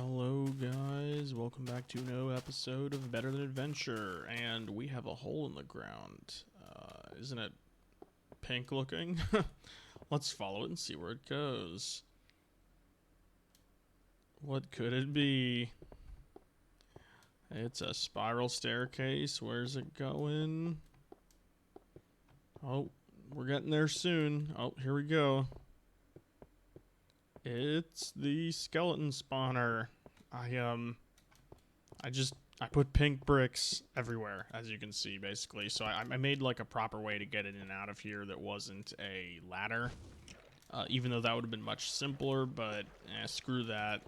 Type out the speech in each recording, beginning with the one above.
Hello guys, welcome back to another episode of Better Than Adventure, and we have a hole in the ground. Isn't it pink looking? Let's follow it and see where it goes. What could it be? It's a spiral staircase. Where's it going? Oh, we're getting there soon. Oh, here we go. It's the skeleton spawner. I put pink bricks everywhere, as you can see, basically. So I made like a proper way to get in and out of here that wasn't a ladder. Even though that would have been much simpler, but screw that.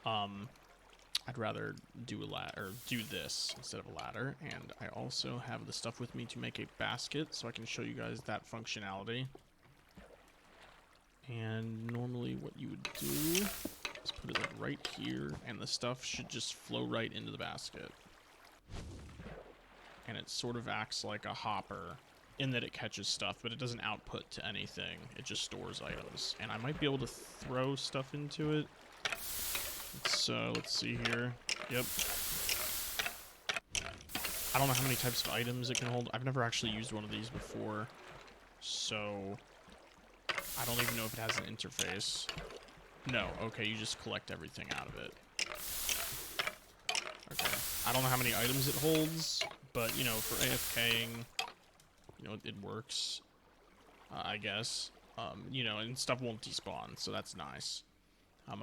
I'd rather do do this instead of a ladder. And I also have the stuff with me to make a basket, so I can show you guys that functionality. And normally what you would do is put it like right here, and the stuff should just flow right into the basket. And it sort of acts like a hopper in that it catches stuff, but it doesn't output to anything. It just stores items. And I might be able to throw stuff into it. Let's see here. Yep. I don't know how many types of items it can hold. I've never actually used one of these before, so I don't even know if it has an interface. No, okay, you just collect everything out of it. Okay, I don't know how many items it holds, but, you know, for AFKing, you know, it works, I guess. You know, and stuff won't despawn, so that's nice.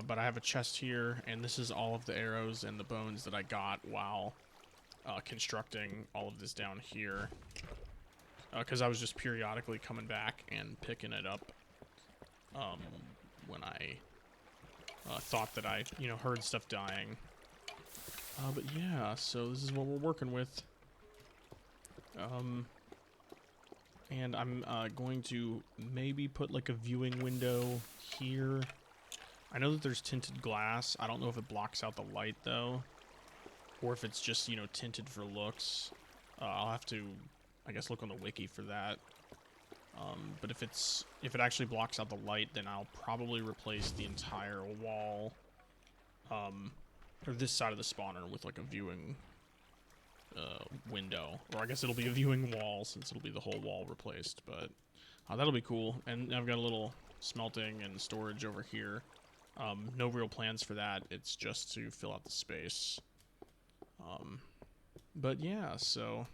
But I have a chest here, and this is all of the arrows and the bones that I got while constructing all of this down here. Because I was just periodically coming back and picking it up. When I thought that I, you know, heard stuff dying. But yeah, so this is what we're working with. And I'm going to maybe put like a viewing window here. I know that there's tinted glass. I don't know if it blocks out the light though, or if it's just, you know, tinted for looks. I'll have to, I guess, look on the wiki for that. But if it actually blocks out the light, then I'll probably replace the entire wall, or this side of the spawner with like a viewing window, or I guess it'll be a viewing wall since it'll be the whole wall replaced. But that'll be cool. And I've got a little smelting and storage over here. No real plans for that. It's just to fill out the space. But yeah, so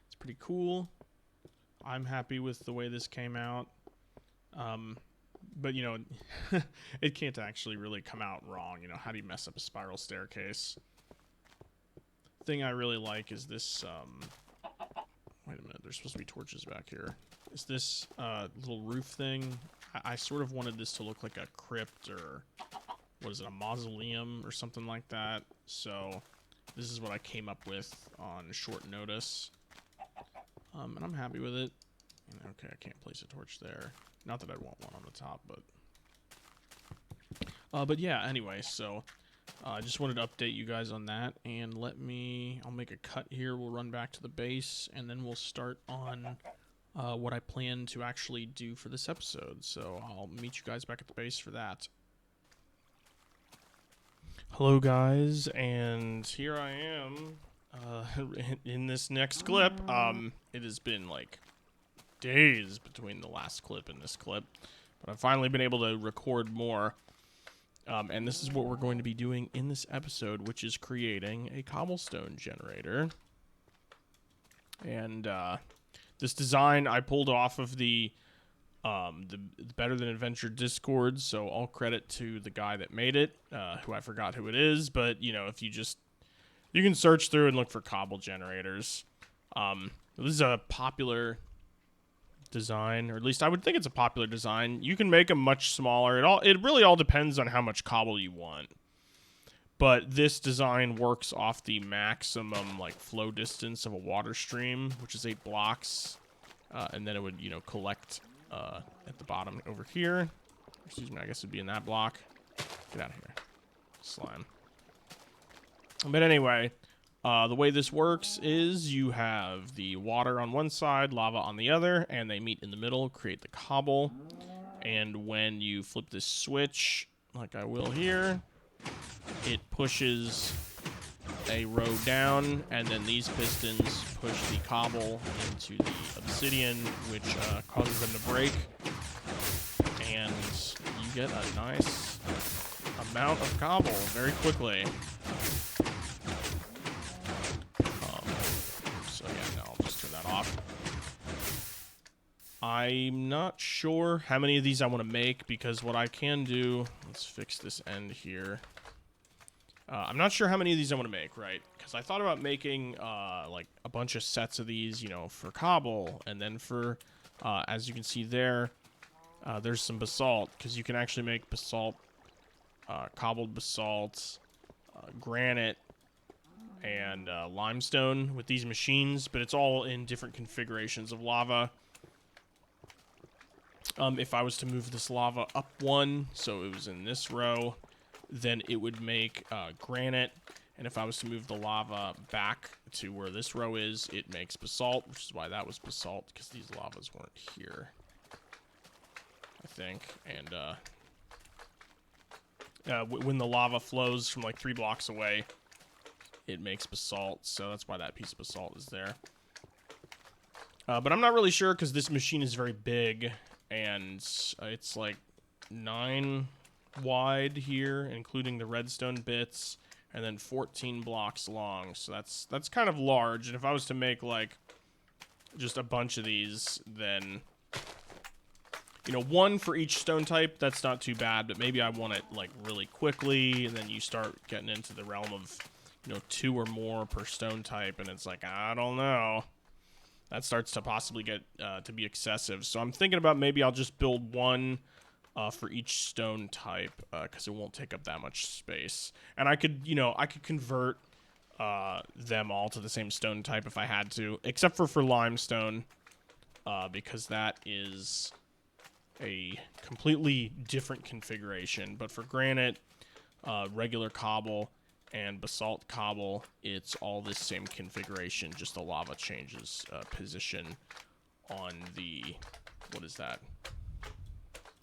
it's pretty cool. I'm happy with the way this came out. But, you know, it can't actually really come out wrong. You know, how do you mess up a spiral staircase? Thing I really like is this, wait a minute, there's supposed to be torches back here. Is this, little roof thing? I sort of wanted this to look like a crypt, or, what is it, a mausoleum or something like that. So, this is what I came up with on short notice. And I'm happy with it. Okay, I can't place a torch there. Not that I want one on the top, but yeah, anyway, so I just wanted to update you guys on that, and I'll make a cut here. We'll run back to the base, and then we'll start on what I plan to actually do for this episode. So I'll meet you guys back at the base for that. Hello guys, and here I am in this next clip. It has been like days between the last clip and this clip, but I've finally been able to record more. And this is what we're going to be doing in this episode, which is creating a cobblestone generator. And this design I pulled off of the Better Than Adventure Discord, so all credit to the guy that made it, who I forgot who it is, but, you know, if you can search through and look for cobble generators. This is a popular design, or at least I would think it's a popular design. You can make them much smaller. It really all depends on how much cobble you want. But this design works off the maximum like flow distance of a water stream, which is 8 blocks, and then it would, you know, collect at the bottom over here. Excuse me, I guess it'd be in that block. Get out of here, slime. But anyway, the way this works is you have the water on one side, lava on the other, and they meet in the middle, create the cobble. And when you flip this switch, like I will here, it pushes a row down, and then these pistons push the cobble into the obsidian, which causes them to break, and you get a nice amount of cobble very quickly. So yeah, no, I'll just turn that off. I'm not sure how many of these I want to make, because what I can do, let's fix this end here. I'm not sure how many of these I want to make, right? Because I thought about making like a bunch of sets of these, you know, for cobble, and then for, as you can see there, there's some basalt, because you can actually make basalt, cobbled basalt, granite, and limestone with these machines, but it's all in different configurations of lava. If I was to move this lava up one, so it was in this row, then it would make granite, and if I was to move the lava back to where this row is, it makes basalt, which is why that was basalt, because these lavas weren't here, I think. And when the lava flows from like 3 blocks away, it makes basalt, so that's why that piece of basalt is there. But I'm not really sure, because this machine is very big, and it's like 9 wide here, including the redstone bits, and then 14 blocks long, so that's kind of large. And if I was to make like just a bunch of these, then, you know, 1 for each stone type, that's not too bad, but maybe I want it like really quickly, and then you start getting into the realm of, you know, 2 or more per stone type, and it's like, I don't know. That starts to possibly get to be excessive. So I'm thinking about maybe I'll just build 1 for each stone type, because it won't take up that much space. And I could, you know, I could convert them all to the same stone type if I had to, except for limestone, because that is a completely different configuration. But for granite, regular cobble, and basalt cobble, it's all this same configuration, just the lava changes position on the, what is that?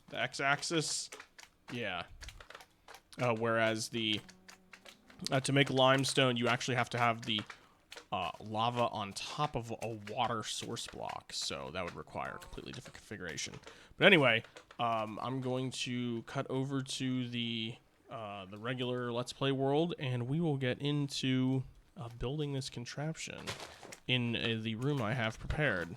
The x-axis? Yeah. Whereas the, to make limestone, you actually have to have the lava on top of a water source block, so that would require a completely different configuration. But anyway, I'm going to cut over to the regular Let's Play world, and we will get into building this contraption in the room I have prepared.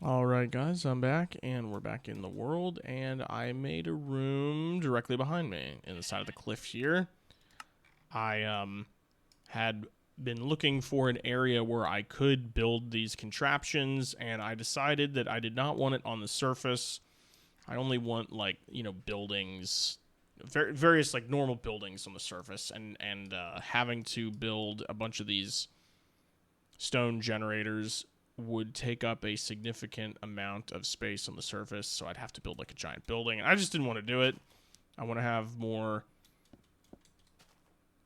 Alright guys, I'm back, and we're back in the world, and I made a room directly behind me, in the side of the cliff here. I had been looking for an area where I could build these contraptions, and I decided that I did not want it on the surface. I only want, like, you know, buildings, various, like, normal buildings on the surface, and having to build a bunch of these stone generators would take up a significant amount of space on the surface, so I'd have to build, like, a giant building, and I just didn't want to do it. I want to have more,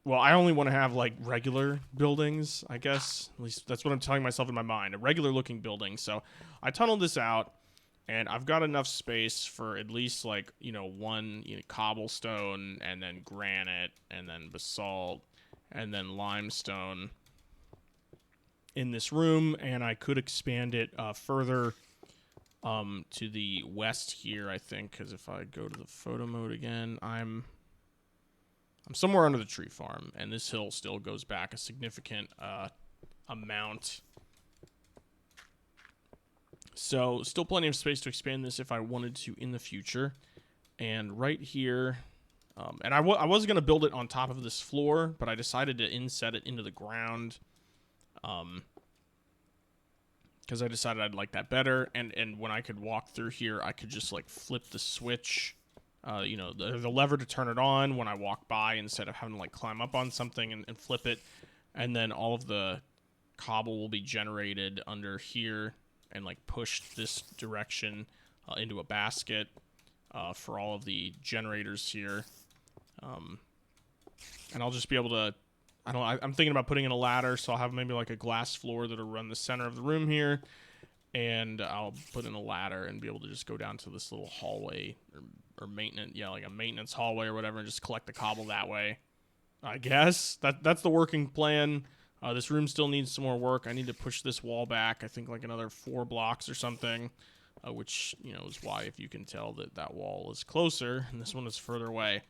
well, I only want to have, like, regular buildings, I guess. At least that's what I'm telling myself in my mind, a regular-looking building. So I tunneled this out, and I've got enough space for at least, like, you know, 1 cobblestone, and then granite, and then basalt, and then limestone in this room, and I could expand it further to the west here, I think, because if I go to the photo mode again, I'm somewhere under the tree farm, and this hill still goes back a significant amount. So still plenty of space to expand this if I wanted to in the future. And right here, and I was going to build it on top of this floor, but I decided to inset it into the ground, because I decided I'd like that better. And when I could walk through here, I could just, like, flip the switch, you know, the lever to turn it on when I walk by, instead of having to, like, climb up on something and flip it. And then all of the cobble will be generated under here and, like, pushed this direction into a basket for all of the generators here. And I'll just be able to, I'm thinking about putting in a ladder, so I'll have maybe, like, a glass floor that'll run the center of the room here. and I'll put in a ladder and be able to just go down to this little hallway or maintenance, yeah, like a maintenance hallway or whatever, and just collect the cobble that way. I guess that's the working plan. This room still needs some more work. I need to push this wall back, I think like another 4 blocks or something, which, you know, is why, if you can tell, that wall is closer and this one is further away.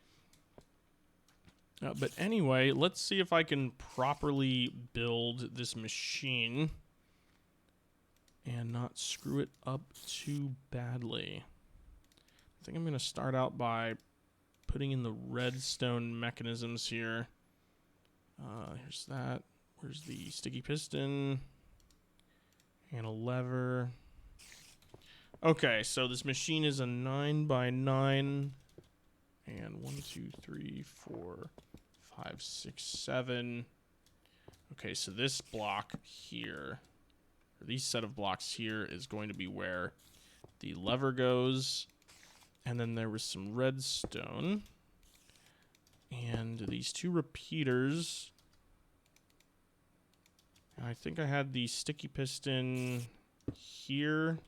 But anyway, let's see if I can properly build this machine and not screw it up too badly. I think I'm going to start out by putting in the redstone mechanisms here. Here's that. Where's the sticky piston? And a lever. Okay, so this machine is a 9x9. And 1, 2, 3, 4, 5, 6, 7. Okay, so this block here, or these set of blocks here, is going to be where the lever goes. And then there was some redstone. And these 2 repeaters. And I think I had the sticky piston here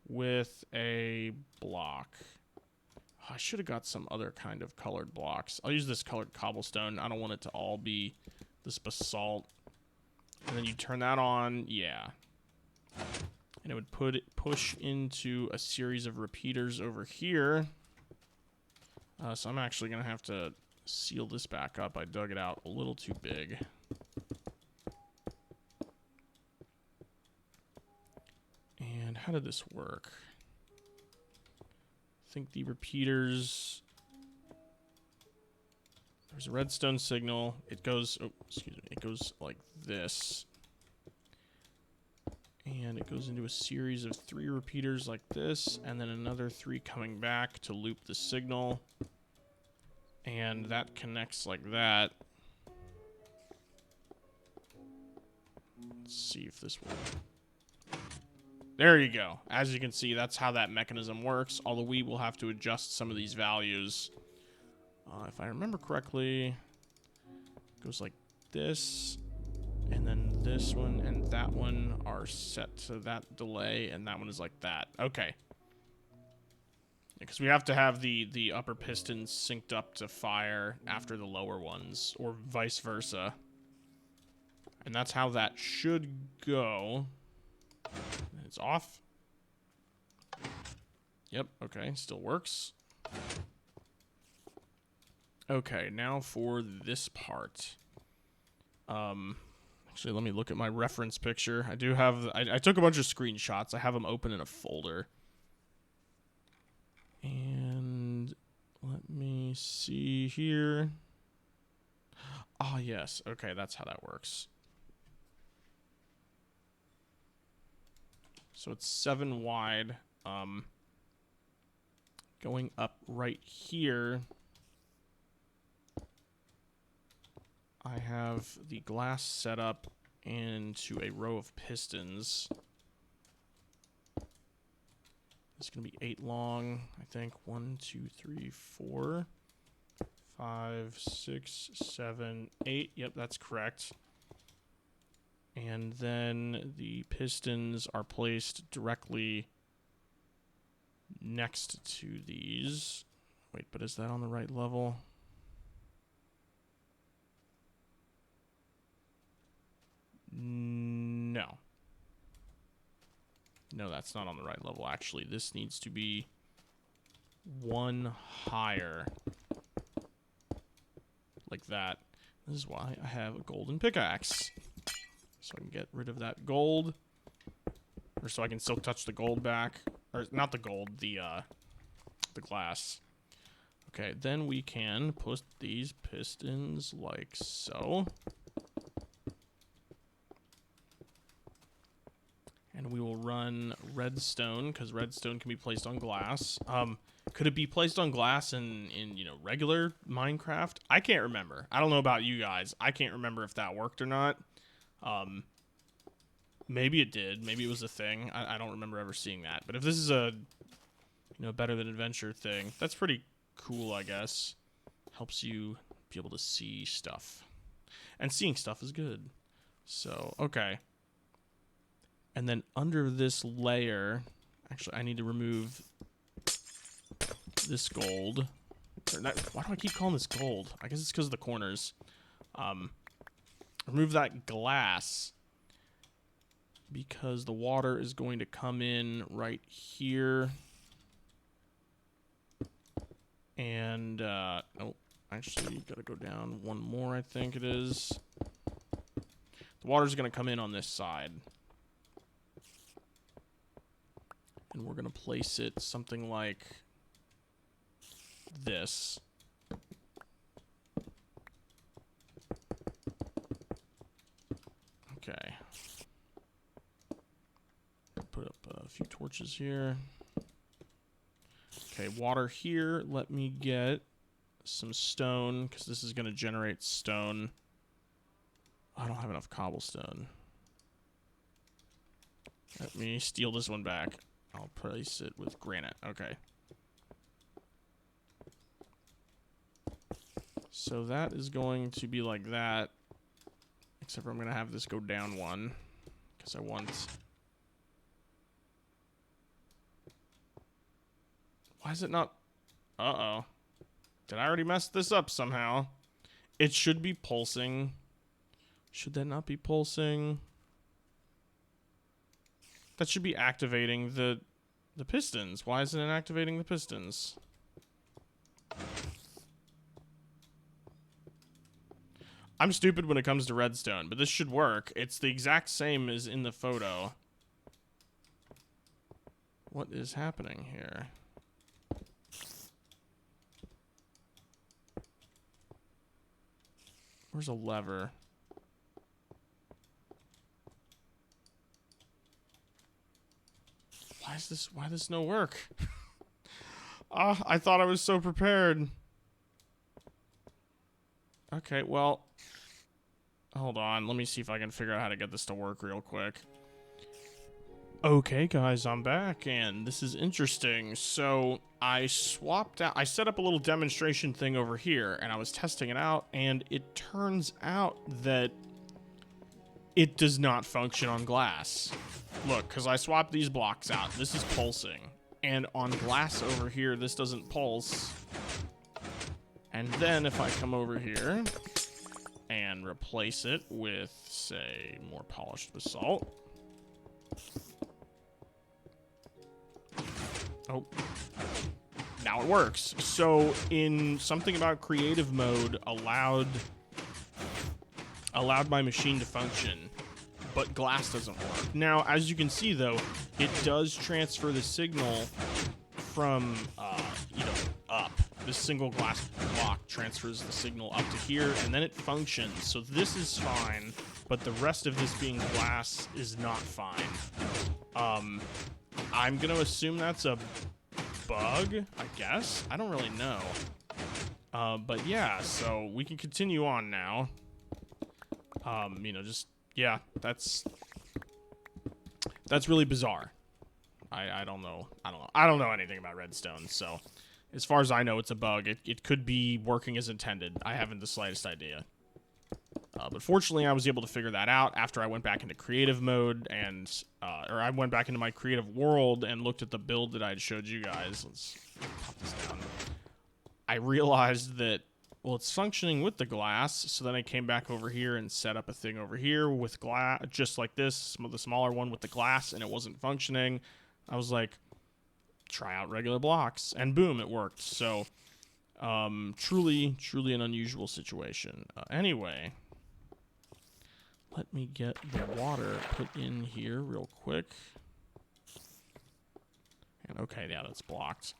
with a block. I should have got some other kind of colored blocks. I'll use this colored cobblestone. I don't want it to all be this basalt. And then you turn that on, yeah. And it would push into a series of repeaters over here. So I'm actually going to have to seal this back up. I dug it out a little too big. And how did this work? I think the repeaters... There's a redstone signal. It goes... Oh, excuse me. It goes like this. And it goes into a series of 3 repeaters like this, and then another 3 coming back to loop the signal. And that connects like that. Let's see if this will... There you go. As you can see, that's how that mechanism works, although we will have to adjust some of these values. If I remember correctly, it goes like this. And then this one and that one are set to that delay, and that one is like that. Okay. Because we have to have the upper pistons synced up to fire after the lower ones, or vice versa. And that's how that should go. It's off. Yep, okay, still works. Okay, now for this part. Actually, let me look at my reference picture. I do have... I took a bunch of screenshots. I have them open in a folder. And let me see here. Ah, yes. Okay, that's how that works. So it's 7 wide. Going up right here, I have the glass set up into a row of pistons. It's going to be 8 long, I think. 1, 2, 3, 4, 5, 6, 7, 8. Yep, that's correct. And then the pistons are placed directly next to these. Wait, but is that on the right level? No. No, that's not on the right level, actually. This needs to be 1 higher. Like that. This is why I have a golden pickaxe. So I can get rid of that gold. Or so I can still touch the gold back. Or, not the gold, the glass. Okay, then we can put these pistons like so. And we will run redstone, because redstone can be placed on glass. Could it be placed on glass in you know, regular Minecraft? I can't remember. I don't know about you guys. I can't remember if that worked or not. Maybe it did. Maybe it was a thing. I don't remember ever seeing that. But if this is a, you know, better than adventure thing, that's pretty cool, I guess. Helps you be able to see stuff. And seeing stuff is good. So, okay. And then under this layer, actually, I need to remove this gold. Why do I keep calling this gold? I guess it's because of the corners. Remove that glass because the water is going to come in right here. And, oh, actually, gotta go down one more, I think it is. The water's gonna come in on this side. And we're gonna place it something like this. Okay. Put up a few torches here. Okay, water here. Let me get some stone, because this is going to generate stone. I don't have enough cobblestone. Let me steal this one back. I'll place it with granite. Okay. So that is going to be like that. Except for I'm going to have this go down one. Because I want... Why is it not... Uh-oh. Did I already mess this up somehow? It should be pulsing. Should that not be pulsing? That should be activating the pistons. Why isn't it activating the pistons? I'm stupid when it comes to redstone, but this should work. It's the exact same as in the photo. What is happening here? Where's a lever? Why does no work? I thought I was so prepared. Okay, well, hold on. Let me see if I can figure out how to get this to work real quick. Okay, guys, I'm back, and this is interesting. So I swapped out, I set up a little demonstration thing over here, and I was testing it out, and it turns out that it does not function on glass. Look, because I swapped these blocks out. This is pulsing. And on glass over here, this doesn't pulse. And then if I come over here and replace it with, say, more polished basalt. Oh. Now it works. So in something about creative mode allowed my machine to function, but glass doesn't work. Now, as you can see, though, it does transfer the signal from, up. This single glass block transfers the signal up to here, and then it functions. So this is fine, but the rest of this being glass is not fine. I'm going to assume that's a bug, I guess. I don't really know. But yeah, so we can continue on now. Yeah, that's really bizarre. I don't know. I don't know anything about redstone, so as far as I know, it's a bug. It could be working as intended. I haven't the slightest idea. But fortunately, I was able to figure that out after I went back into creative mode and, or I went back into my creative world and looked at the build that I had showed you guys. Let's pop this down. I realized that, well, it's functioning with the glass, so then I came back over here and set up a thing over here with glass, just like this, the smaller one with the glass, and it wasn't functioning. I was like, try out regular blocks, and boom, it worked. So, truly an unusual situation. Anyway, let me get the water put in here real quick. And okay, yeah, that's blocked.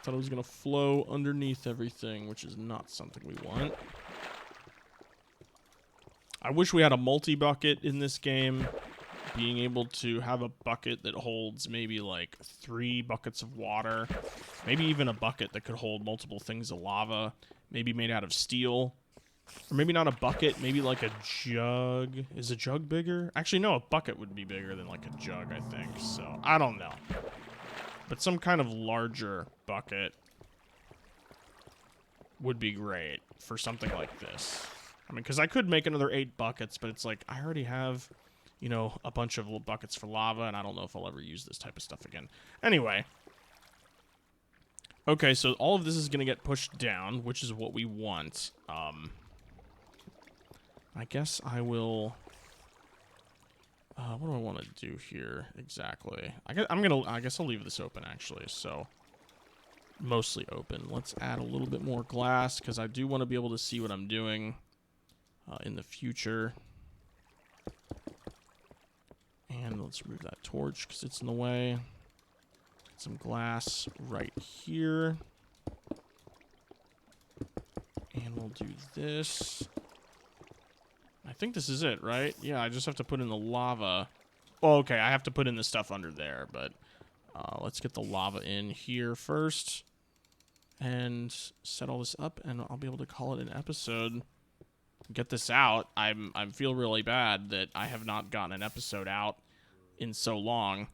Thought it was gonna flow underneath everything, which is not something we want. I wish we had a multi-bucket in this game. Being able to have a bucket that holds maybe like 3 buckets of water. Maybe even a bucket that could hold multiple things of lava. Maybe made out of steel. Or maybe not a bucket, maybe like a jug. Is a jug bigger? Actually, no, a bucket would be bigger than like a jug, I think. So, I don't know. But some kind of larger bucket would be great for something like this. I mean, because I could make another 8 buckets, but it's like, I already have you know, a bunch of little buckets for lava, and I don't know if I'll ever use this type of stuff again. Anyway. Okay, so all of this is going to get pushed down, which is what we want. I guess I will... what do I want to do here exactly? I guess I'll leave this open, actually, so... Mostly open. Let's add a little bit more glass, because I do want to be able to see what I'm doing in the future. And let's remove that torch, because it's in the way. Some glass right here. And we'll do this. I think this is it, right? Yeah, I just have to put in the lava. Oh, okay, I have to put in the stuff under there, but let's get the lava in here first. And set all this up, and I'll be able to call it an episode. Get this out. I feel really bad that I have not gotten an episode out in so long.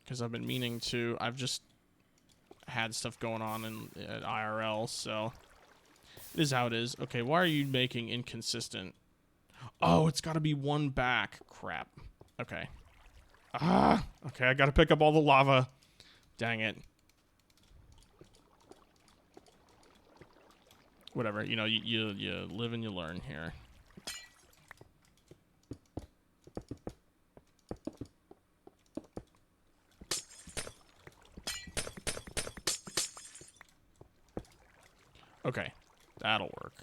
Because I've been meaning to. I've just had stuff going on at IRL, so it is how it is. Okay, why are you making inconsistent? Oh, it's got to be one back. Crap. Okay. Okay, I got to pick up all the lava. Dang it. Whatever, you know, you live and you learn here. Okay, that'll work.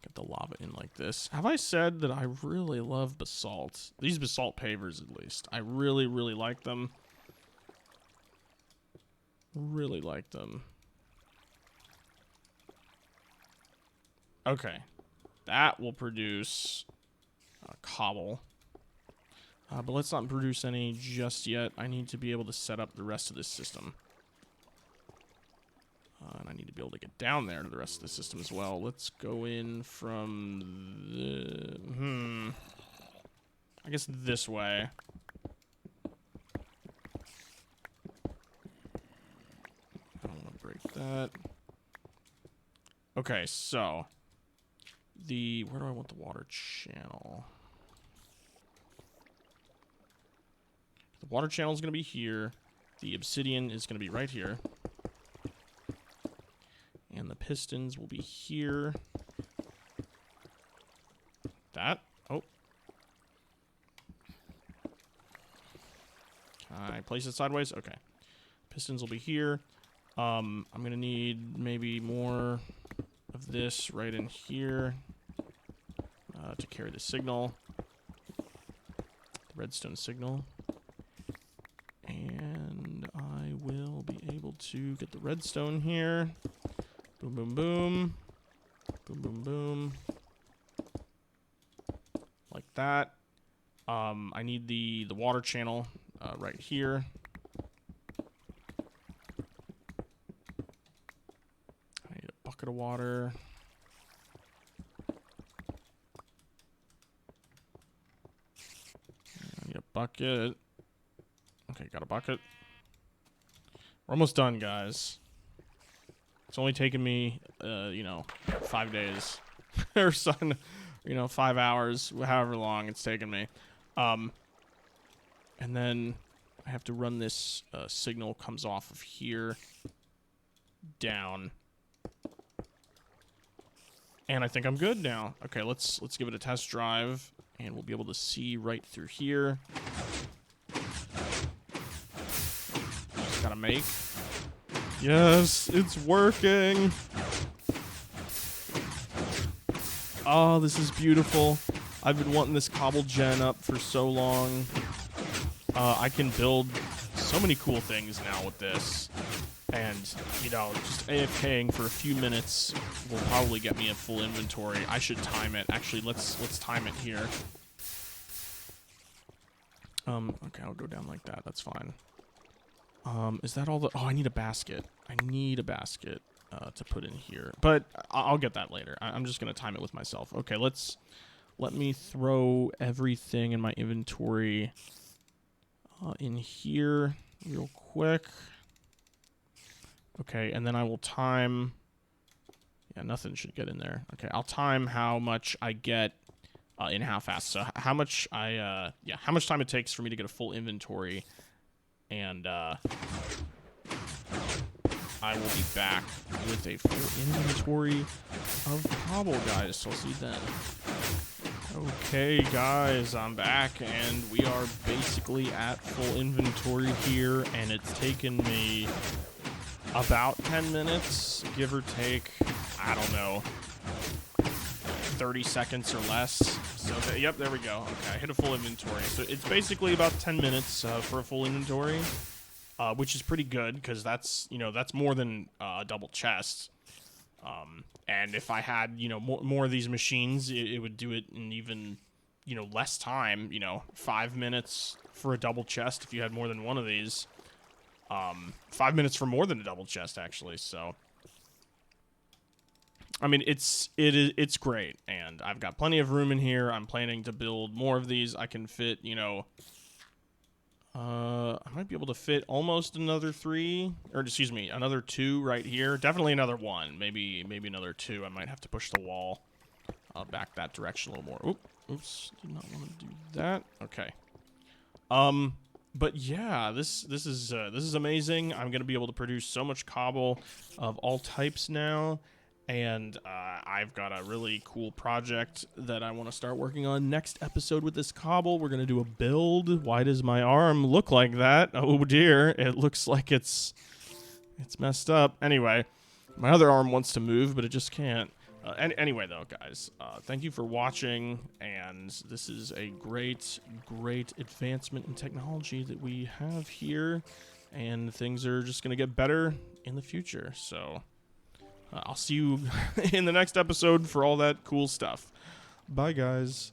Get the lava in like this. Have I said that I really love basalt? These basalt pavers, at least. I really, really like them. Really like them. Okay, that will produce cobble. But let's not produce any just yet. I need to be able to set up the rest of this system. And I need to be able to get down there to the rest of the system as well. Let's go in from the... I guess this way. I don't want to break that. Okay, so... Where do I want the water channel? The water channel is going to be here. The obsidian is going to be right here. And the pistons will be here. That. Oh. Can I place it sideways? Okay. Pistons will be here. I'm going to need maybe more of this right in here to carry the signal. The redstone signal. And I will be able to get the redstone here. Boom, boom, boom. Boom, boom, boom. Like that. I need the water channel right here. I need a bucket of water. I need a bucket. Okay, got a bucket. We're almost done, guys. It's only taken me, 5 days. Or 5 hours, however long it's taken me. And then I have to run this signal comes off of here down. And I think I'm good now. Okay, let's give it a test drive, and we'll be able to see right through here. Just gotta make. Yes, it's working. Oh, this is beautiful. I've been wanting this cobble gen up for so long. I can build so many cool things now with this. And, just AFKing for a few minutes will probably get me a full inventory. I should time it. Actually, let's time it here. Okay, I'll go down like that. That's fine. Is that all the... Oh, I need a basket. I need a basket to put in here. But I'll get that later. I'm just going to time it with myself. Okay, let me throw everything in my inventory in here real quick. Okay, and then I will time... Yeah, nothing should get in there. Okay, I'll time how much I get in how fast. So how much how much time it takes for me to get a full inventory. And I will be back with a full inventory of cobble, guys. So I'll see you then. Okay, guys, I'm back, and we are basically at full inventory here, and it's taken me about 10 minutes, give or take, I don't know, 30 seconds or less. So, yep, there we go. Okay, I hit a full inventory. So it's basically about 10 minutes for a full inventory, which is pretty good, because that's, that's more than a double chest. And if I had, more of these machines, it would do it in even, less time, 5 minutes for a double chest if you had more than one of these. 5 minutes for more than a double chest, actually, so. I mean, it's great, and I've got plenty of room in here. I'm planning to build more of these. I can fit, I might be able to fit almost another 3, or excuse me, another 2 right here. Definitely another 1, maybe another 2. I might have to push the wall back that direction a little more. Oops, did not want to do that. Okay. But yeah, this is amazing. I'm gonna be able to produce so much cobble of all types now. And I've got a really cool project that I want to start working on next episode with this cobble. We're going to do a build. Why does my arm look like that? Oh dear, it looks like it's messed up. Anyway, my other arm wants to move, but it just can't. Anyway, though, guys, thank you for watching. And this is a great advancement in technology that we have here. And things are just going to get better in the future. So... I'll see you in the next episode for all that cool stuff. Bye, guys.